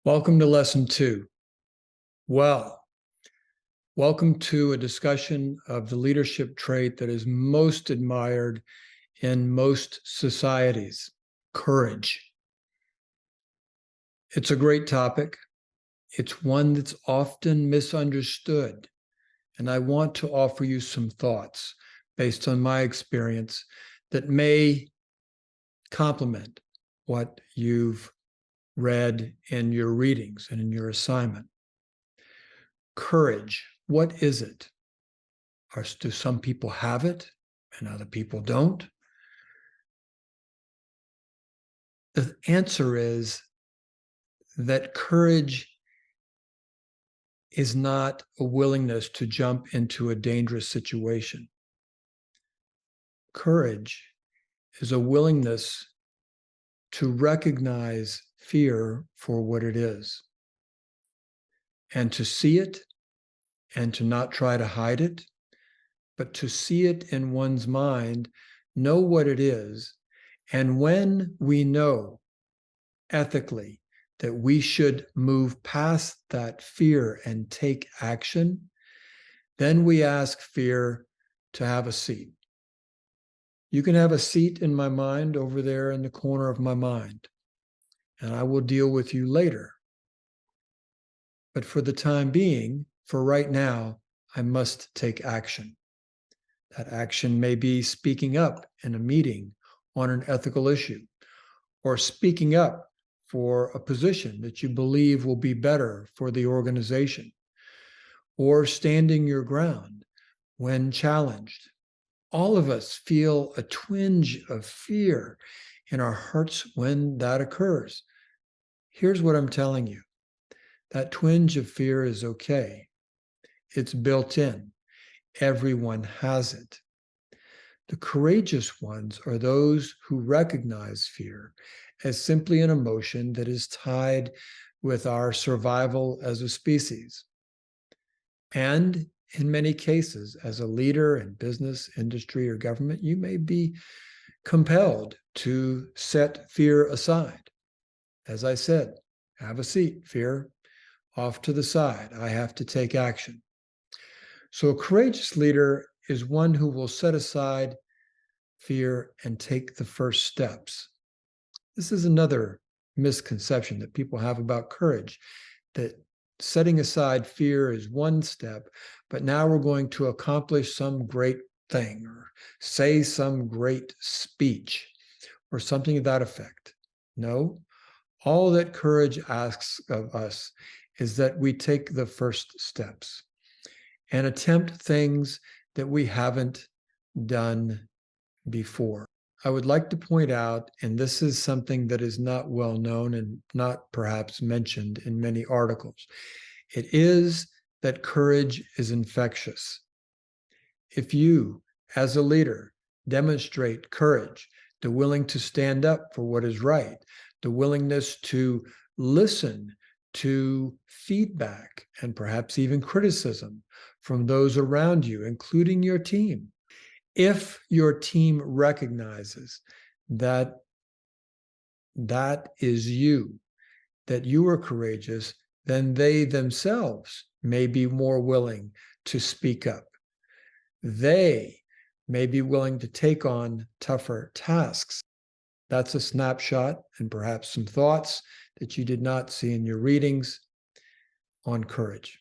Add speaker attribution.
Speaker 1: Welcome to lesson 2. Well, welcome to a discussion of the leadership trait that is most admired in most societies, courage. It's a great topic. It's one that's often misunderstood, and I want to offer you some thoughts based on my experience that may complement what you've read in your readings and in your assignment. Courage, what is it? Do some people have it and other people don't? The answer is that courage is not a willingness to jump into a dangerous situation. Courage is a willingness to recognize fear for what it is and to see it and to not try to hide it, but to see it in one's mind, know what it is. And when we know ethically that we should move past that fear and take action, then we ask fear to have a seat. You can have a seat in my mind over there in the corner of my mind, and I will deal with you later. But for the time being, for right now, I must take action. That action may be speaking up in a meeting on an ethical issue, or speaking up for a position that you believe will be better for the organization, or standing your ground when challenged. All of us feel a twinge of fear in our hearts when that occurs. Here's what I'm telling you. That twinge of fear is okay. It's built in. Everyone has it. The courageous ones are those who recognize fear as simply an emotion that is tied with our survival as a species. And in many cases, as a leader in business, industry, or government, you may be compelled to set fear aside. As I said, have a seat, fear, off to the side. I have to take action. So a courageous leader is one who will set aside fear and take the first steps. This is another misconception that people have about courage, that setting aside fear is one step, but now we're going to accomplish some great thing or say some great speech or something of that effect. No, all that courage asks of us is that we take the first steps and attempt things that we haven't done before. I would like to point out, and this is something that is not well known and not perhaps mentioned in many articles, it is that courage is infectious. If you, as a leader, demonstrate courage, the willing to stand up for what is right, the willingness to listen to feedback and perhaps even criticism from those around you, including your team. If your team recognizes that that is you, that you are courageous, then they themselves may be more willing to speak up. They may be willing to take on tougher tasks. That's a snapshot and perhaps some thoughts that you did not see in your readings on courage.